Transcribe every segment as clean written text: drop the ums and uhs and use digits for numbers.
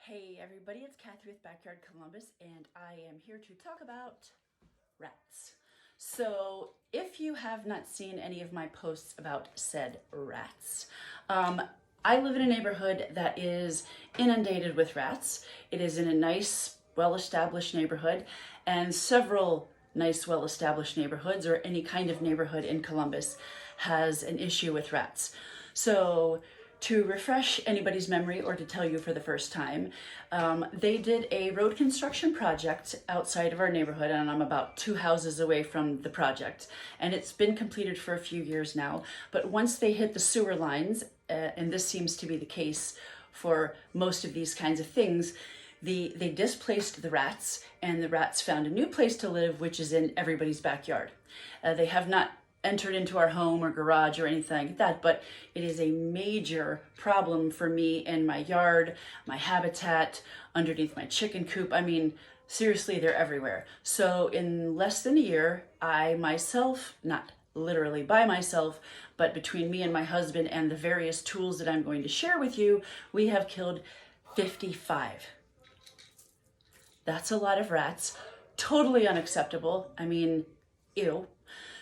Hey everybody, it's Kathy with Backyard Columbus, and I am here to talk about rats. So if you have not seen any of my posts about said rats, I live in a neighborhood that is inundated with rats. It is in a nice, well-established neighborhood, and several nice, well-established neighborhoods, or any kind of neighborhood in Columbus, has an issue with rats. So to refresh anybody's memory, or to tell you for the first time, they did a road construction project outside of our neighborhood, and I'm about 2 houses away from the project. And it's been completed for a few years now. But once they hit the sewer lines, and this seems to be the case for most of these kinds of things, they displaced the rats, and the rats found a new place to live, which is in everybody's backyard. They have not entered into our home or garage or anything like that, but it is a major problem for me in my yard, my habitat, underneath my chicken coop. I mean, seriously, they're everywhere. So in less than a year, I myself, not literally by myself, but between me and my husband and the various tools that I'm going to share with you, we have killed 55. That's a lot of rats. Totally unacceptable. I mean, ew.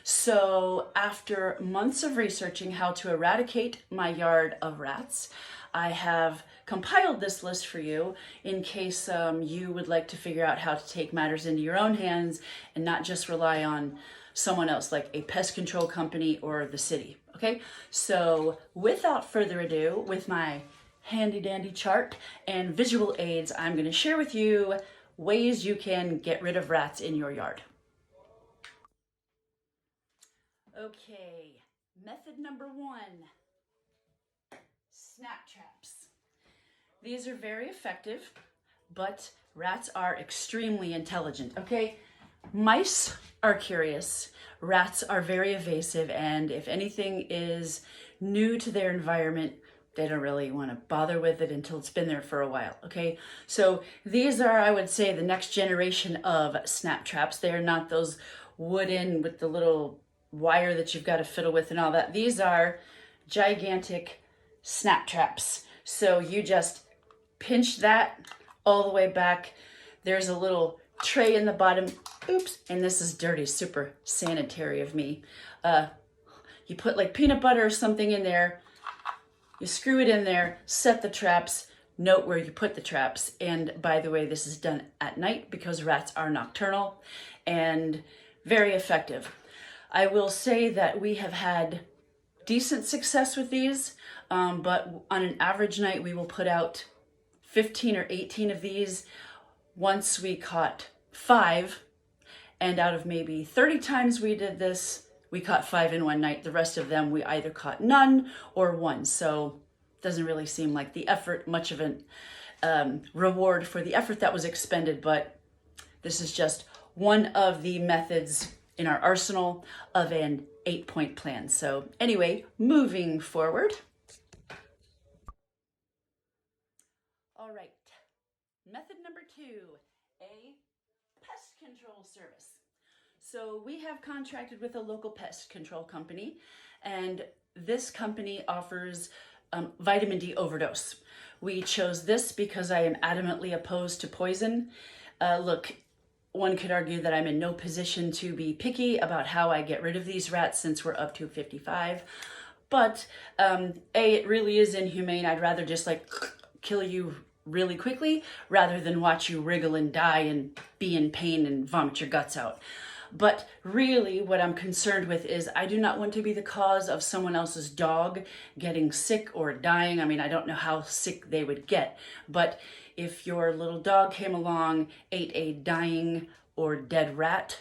So after months of researching how to eradicate my yard of rats, I have compiled this list for you in case you would like to figure out how to take matters into your own hands and not just rely on someone else, like a pest control company or the city. Okay, so without further ado, with my handy dandy chart and visual aids, I'm going to share with you ways you can get rid of rats in your yard. Okay, method number 1, snap traps. These are very effective, but rats are extremely intelligent, okay? Mice are curious, rats are very evasive, and if anything is new to their environment, they don't really want to bother with it until it's been there for a while, okay? So these are, I would say, the next generation of snap traps. They are not those wooden with the little wire that you've got to fiddle with and all that. These are gigantic snap traps. So you just pinch that all the way back. There's a little tray in the bottom. Oops, and this is dirty, super sanitary of me. You put like peanut butter or something in there. You screw it in there, set the traps, note where you put the traps. And by the way, this is done at night because rats are nocturnal and very effective. I will say that we have had decent success with these, but on an average night, we will put out 15 or 18 of these. Once we caught 5, and out of maybe 30 times we did this, we caught 5 in one night. The rest of them, we either caught none or 1. So it doesn't really seem like the effort, much of a reward for the effort that was expended, but this is just one of the methods in our arsenal of an 8-point plan. So anyway, moving forward. All right, method number 2, a pest control service. So we have contracted with a local pest control company, and this company offers vitamin D overdose. We chose this because I am adamantly opposed to poison. Look, one could argue that I'm in no position to be picky about how I get rid of these rats since we're up to 55. But it really is inhumane. I'd rather just like kill you really quickly rather than watch you wriggle and die and be in pain and vomit your guts out. But really what I'm concerned with is I do not want to be the cause of someone else's dog getting sick or dying. I mean, I don't know how sick they would get, but if your little dog came along, ate a dying or dead rat,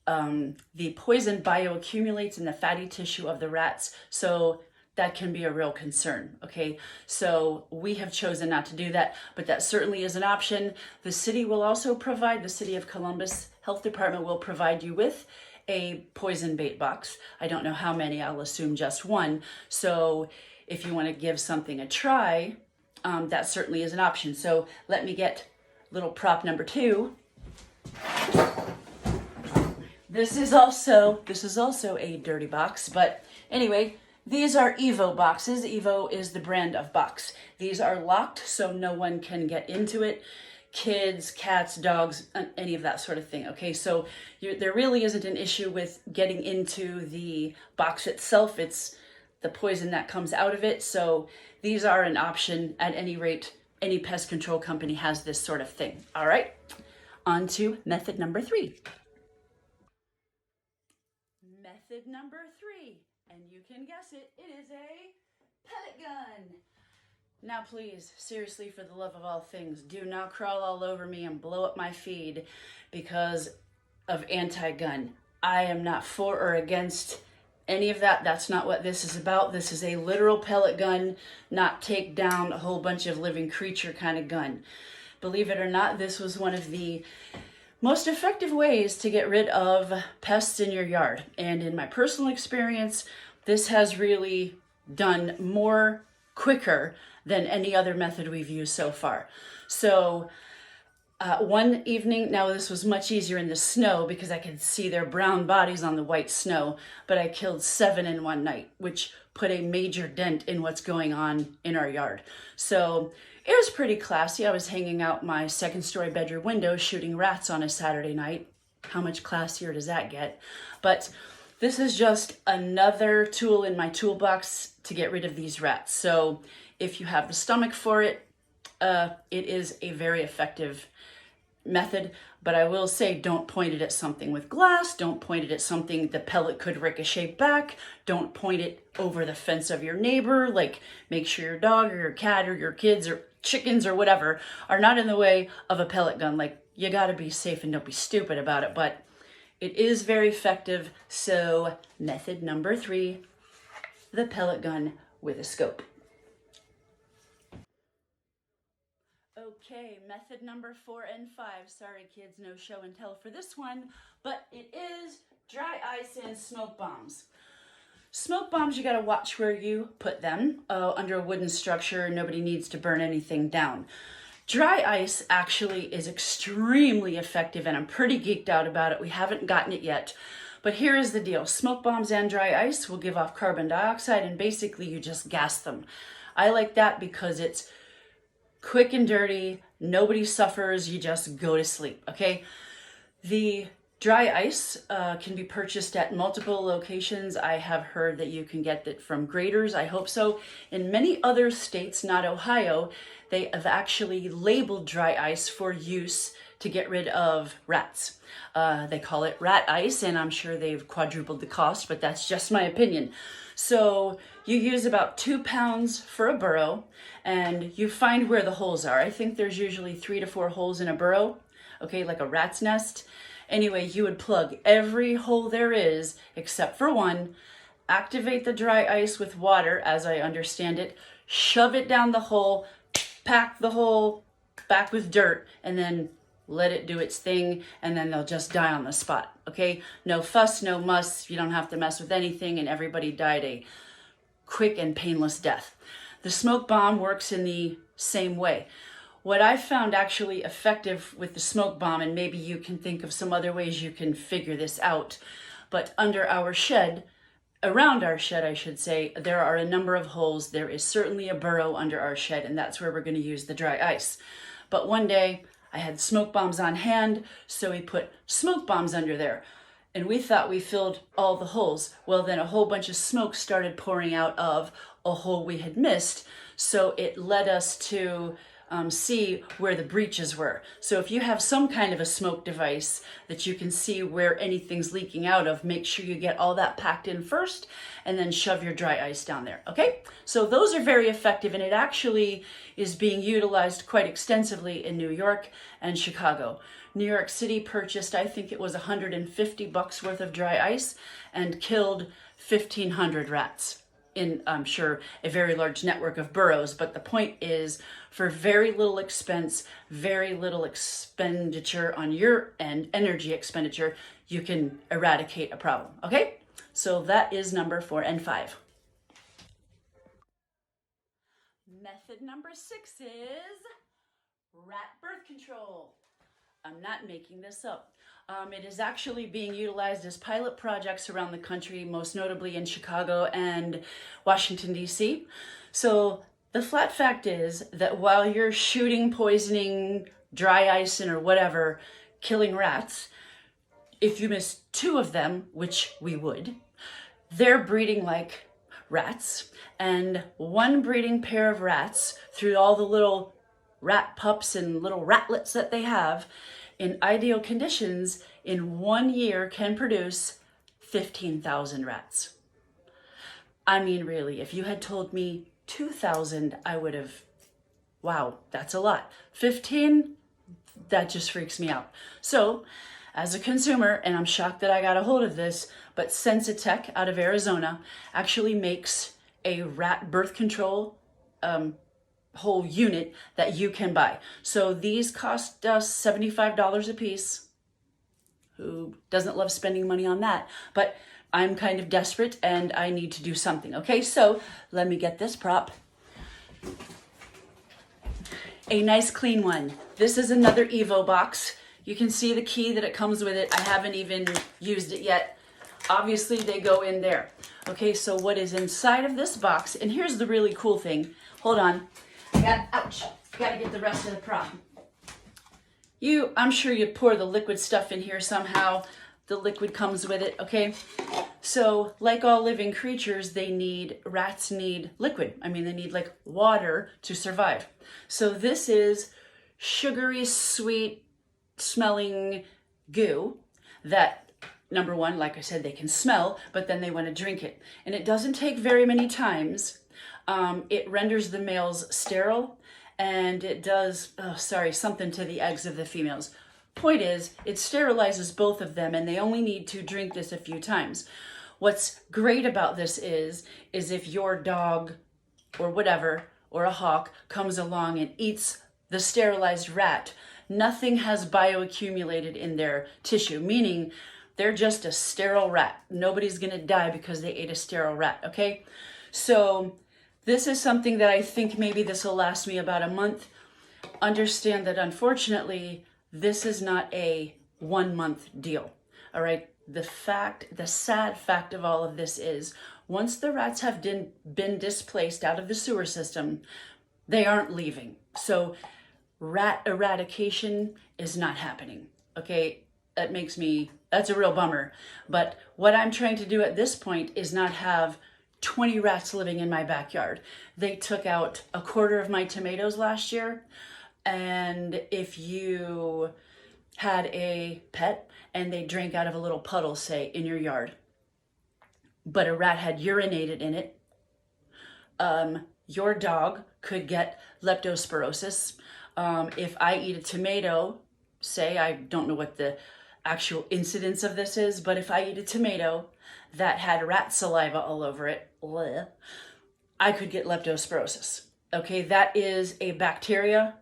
the poison bioaccumulates in the fatty tissue of the rats, so that can be a real concern, okay? So we have chosen not to do that, but that certainly is an option. The city will also provide, the City of Columbus Health Department will provide you with a poison bait box. I don't know how many, I'll assume just 1. So if you want to give something a try, that certainly is an option. So let me get little prop number 2. This is also a dirty box, but anyway, These are Evo boxes. Evo is the brand of box. These are locked so no one can get into it. Kids, cats, dogs, any of that sort of thing. Okay, so there really isn't an issue with getting into the box itself. It's the poison that comes out of it. So these are an option. At any rate, any pest control company has this sort of thing. All right, on to method number 3. Method number 3, and you can guess it, it is a pellet gun. Now please, seriously, for the love of all things, do not crawl all over me and blow up my feed because of anti-gun. I am not for or against any of that. That's not what this is about. This is a literal pellet gun, not take down a whole bunch of living creature kind of gun. Believe it or not, this was one of the most effective ways to get rid of pests in your yard. And in my personal experience, this has really done more quicker than any other method we've used so far. So one evening, now this was much easier in the snow because I could see their brown bodies on the white snow, but I killed 7 in one night, which put a major dent in what's going on in our yard. So it was pretty classy. I was hanging out my 2nd-story bedroom window shooting rats on a Saturday night. How much classier does that get? But this is just another tool in my toolbox to get rid of these rats. So if you have the stomach for it, it is a very effective method. But I will say, don't point it at something with glass. Don't point it at something the pellet could ricochet back. Don't point it over the fence of your neighbor. Like, make sure your dog or your cat or your kids or chickens or whatever are not in the way of a pellet gun. Like, you gotta be safe and don't be stupid about it. But it is very effective. So method number 3, the pellet gun with a scope. Okay, method number 4 and 5. Sorry kids, no show and tell for this one, but it is dry ice and smoke bombs. Smoke bombs, you gotta watch where you put them. Under a wooden structure, nobody needs to burn anything down. Dry ice actually is extremely effective, and I'm pretty geeked out about it. We haven't gotten it yet. But here is the deal. Smoke bombs and dry ice will give off carbon dioxide, and basically you just gas them. I like that because it's quick and dirty, nobody suffers, you just go to sleep, okay? The dry ice can be purchased at multiple locations. I have heard that you can get it from graders, I hope so. In many other states, not Ohio, they have actually labeled dry ice for use to get rid of rats. They call it rat ice, and I'm sure they've quadrupled the cost, but that's just my opinion. So you use about 2 pounds for a burrow, and you find where the holes are. I think there's usually 3 to 4 holes in a burrow, okay, like a rat's nest. Anyway, you would plug every hole there is except for one, activate the dry ice with water, as I understand it, shove it down the hole, pack the hole back with dirt, and then let it do its thing, and then they'll just die on the spot, okay? No fuss, no muss, you don't have to mess with anything, and everybody died a quick and painless death. The smoke bomb works in the same way. What I found actually effective with the smoke bomb, and maybe you can think of some other ways you can figure this out, but under our shed, around our shed, I should say, there are a number of holes. There is certainly a burrow under our shed, and that's where we're going to use the dry ice. But one day, I had smoke bombs on hand, so we put smoke bombs under there. And we thought we filled all the holes. Well, then a whole bunch of smoke started pouring out of a hole we had missed. So it led us to see where the breaches were. So if you have some kind of a smoke device that you can see where anything's leaking out of, make sure you get all that packed in first and then shove your dry ice down there, okay? So those are very effective, and it actually is being utilized quite extensively in New York and Chicago. New York City purchased, I think it was $150 worth of dry ice and killed 1,500 rats in, I'm sure, a very large network of burrows. But the point is, for very little expense, very little expenditure on your end, energy expenditure, you can eradicate a problem, okay? So that is number 4 and 5. Method number 6 is rat birth control. I'm not making this up. It is actually being utilized as pilot projects around the country, most notably in Chicago and Washington, D.C. So the flat fact is that while you're shooting, poisoning, dry icing, or whatever, killing rats, if you miss 2 of them, which we would, they're breeding like rats. And 1 breeding pair of rats, through all the little rat pups and little ratlets that they have, in ideal conditions, in 1 year can produce 15,000 rats. I mean, really, if you had told me 2,000, I would have, wow, that's a lot. 15, that just freaks me out. So, as a consumer, and I'm shocked that I got a hold of this, but Sensitech out of Arizona actually makes a rat birth control whole unit that you can buy. So these cost us $75 a piece. Who doesn't love spending money on that? But I'm kind of desperate and I need to do something. Okay, so let me get this prop. A nice clean one. This is another Evo box. You can see the key that it comes with it. I haven't even used it yet. Obviously they go in there. Okay, so what is inside of this box, and here's the really cool thing. Hold on. Ouch, gotta get the rest of the prop. I'm sure you pour the liquid stuff in here somehow. The liquid comes with it, okay? So, like all living creatures, rats need liquid. I mean, they need like water to survive. So this is sugary, sweet smelling goo that, number one, like I said, they can smell, but then they want to drink it. And it doesn't take very many times. It renders the males sterile, and it does, something to the eggs of the females. Point is, it sterilizes both of them, and they only need to drink this a few times. What's great about this is if your dog or whatever, or a hawk, comes along and eats the sterilized rat, nothing has bioaccumulated in their tissue, meaning they're just a sterile rat. Nobody's gonna die because they ate a sterile rat, okay? So this is something that I think maybe this will last me about a month. Understand that unfortunately, this is not a 1 month deal, all right? The sad fact of all of this is once the rats have been displaced out of the sewer system, they aren't leaving. So rat eradication is not happening, okay? That's a real bummer. But what I'm trying to do at this point is not have 20 rats living in my backyard. They took out a quarter of my tomatoes last year. And if you had a pet and they drank out of a little puddle, say, in your yard, but a rat had urinated in it, your dog could get leptospirosis. If I eat a tomato, say, I don't know what the actual incidence of this is, but if I eat a tomato that had rat saliva all over it, I could get leptospirosis. Okay, that is a bacteria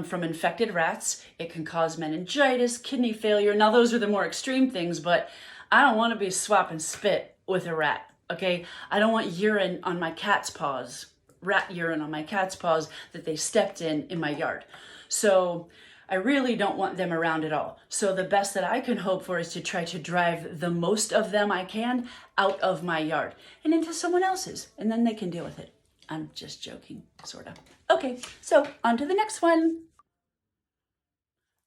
from infected rats. It can cause meningitis, kidney failure. Now those are the more extreme things, but I don't want to be swapping spit with a rat, okay? I don't want urine on my cat's paws, rat urine on my cat's paws that they stepped in my yard. So I really don't want them around at all. So the best that I can hope for is to try to drive the most of them I can out of my yard and into someone else's, and then they can deal with it. I'm just joking, sort of. Okay, so on to the next one.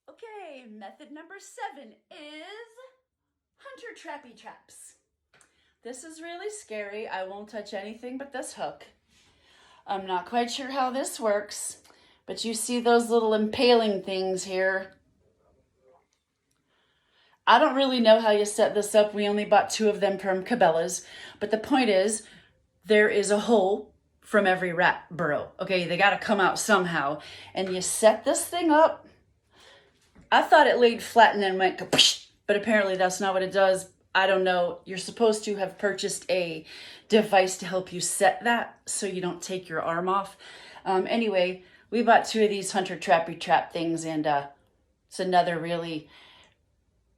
Okay, method number 7 is hunter trappy traps. This is really scary. I won't touch anything but this hook. I'm not quite sure how this works, but you see those little impaling things here. I don't really know how you set this up. We only bought 2 of them from Cabela's, but the point is there is a hole from every rat burrow. Okay, they gotta come out somehow. And you set this thing up. I thought it laid flat and then went kapsh, but apparently that's not what it does. I don't know. You're supposed to have purchased a device to help you set that so you don't take your arm off. Anyway, we bought 2 of these hunter trappy trap things, and it's another really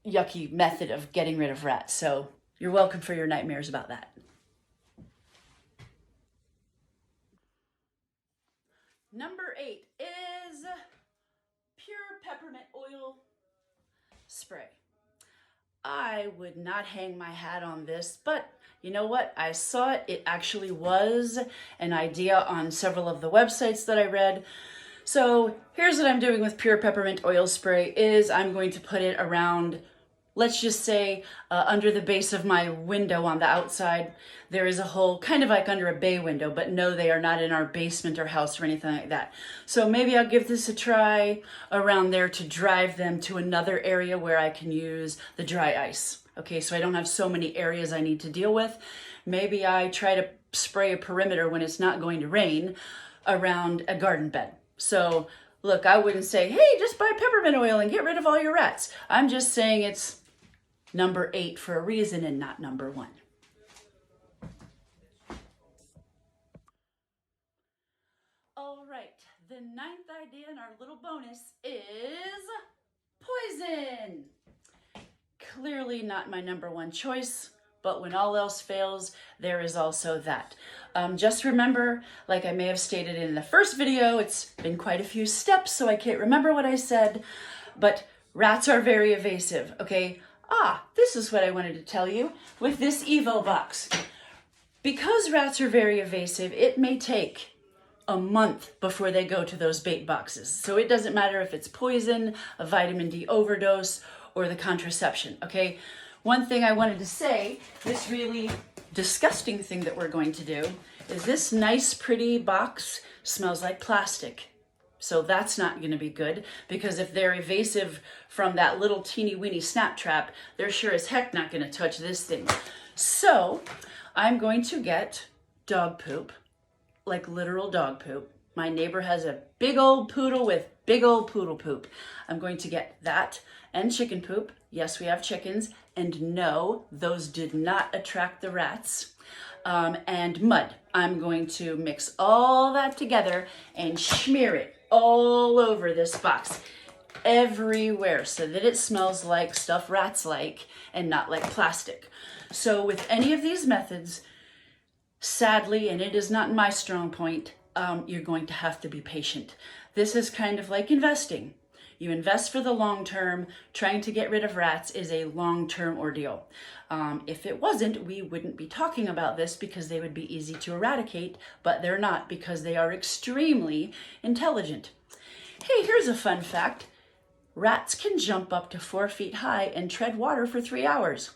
yucky method of getting rid of rats. So you're welcome for your nightmares about that. Number 8 is pure peppermint oil spray. I would not hang my hat on this, but you know what? I saw it. It actually was an idea on several of the websites that I read. So here's what I'm doing with pure peppermint oil spray is I'm going to put it around, let's just say under the base of my window on the outside. There is a hole kind of like under a bay window, but no, they are not in our basement or house or anything like that. So maybe I'll give this a try around there to drive them to another area where I can use the dry ice. Okay, so I don't have so many areas I need to deal with. Maybe I try to spray a perimeter when it's not going to rain around a garden bed. So look, I wouldn't say, hey, just buy peppermint oil and get rid of all your rats. I'm just saying it's number 8 for a reason and not number 1. All right, the 9th idea in our little bonus is poison. Clearly not my number 1 choice, but when all else fails, there is also that. Just remember, like I may have stated in the first video, it's been quite a few steps, so I can't remember what I said, but rats are very evasive, okay? This is what I wanted to tell you with this Evo box. Because rats are very evasive, it may take a month before they go to those bait boxes. So it doesn't matter if it's poison, a vitamin D overdose, or the contraception, okay? One thing I wanted to say, this really disgusting thing that we're going to do is this nice pretty box smells like plastic. So that's not going to be good, because if they're evasive from that little teeny weeny snap trap, they're sure as heck not going to touch this thing. So I'm going to get dog poop, like literal dog poop. My neighbor has a big old poodle with big old poodle poop. I'm going to get that and chicken poop. Yes, we have chickens. And no, those did not attract the rats. And mud. I'm going to mix all that together and smear it all over this box, everywhere, so that it smells like stuff rats like and not like plastic. So with any of these methods, sadly, and it is not my strong point, you're going to have to be patient. This is kind of like investing. You invest for the long term. Trying to get rid of rats is a long-term ordeal. If it wasn't, we wouldn't be talking about this because they would be easy to eradicate, but they're not because they are extremely intelligent. Hey, here's a fun fact. Rats can jump up to 4 feet high and tread water for 3 hours.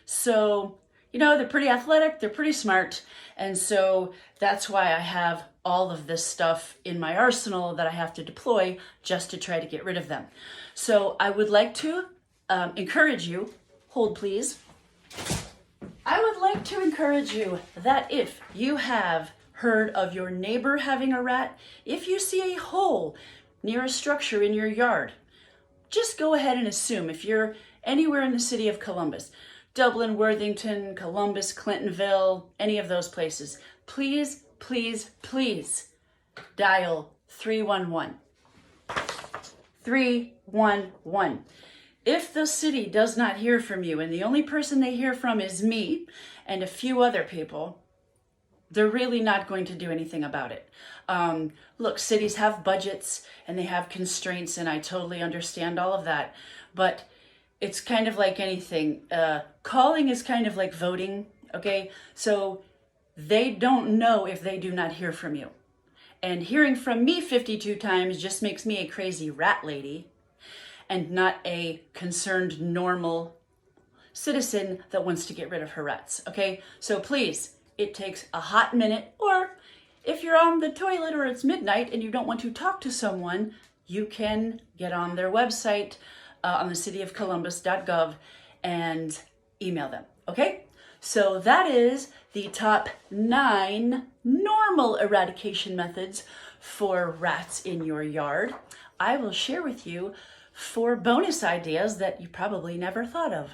So, you know, they're pretty athletic, they're pretty smart, and so that's why I have all of this stuff in my arsenal that I have to deploy just to try to get rid of them. So I would like to encourage you, hold please. I would like to encourage you that if you have heard of your neighbor having a rat, if you see a hole near a structure in your yard, just go ahead and assume if you're anywhere in the city of Columbus, Dublin, Worthington, Columbus, Clintonville, any of those places, please, please, please dial 311. 311. If the city does not hear from you and the only person they hear from is me and a few other people, they're really not going to do anything about it. Look, cities have budgets and they have constraints, and I totally understand all of that, but it's kind of like anything. Calling is kind of like voting, okay? So they don't know if they do not hear from you. And hearing from me 52 times just makes me a crazy rat lady and not a concerned, normal citizen that wants to get rid of her rats, okay? So please, it takes a hot minute, or if you're on the toilet or it's midnight and you don't want to talk to someone, you can get on their website on the cityofcolumbus.gov and email them, okay? So that is the top 9 normal eradication methods for rats in your yard. I will share with you 4 bonus ideas that you probably never thought of.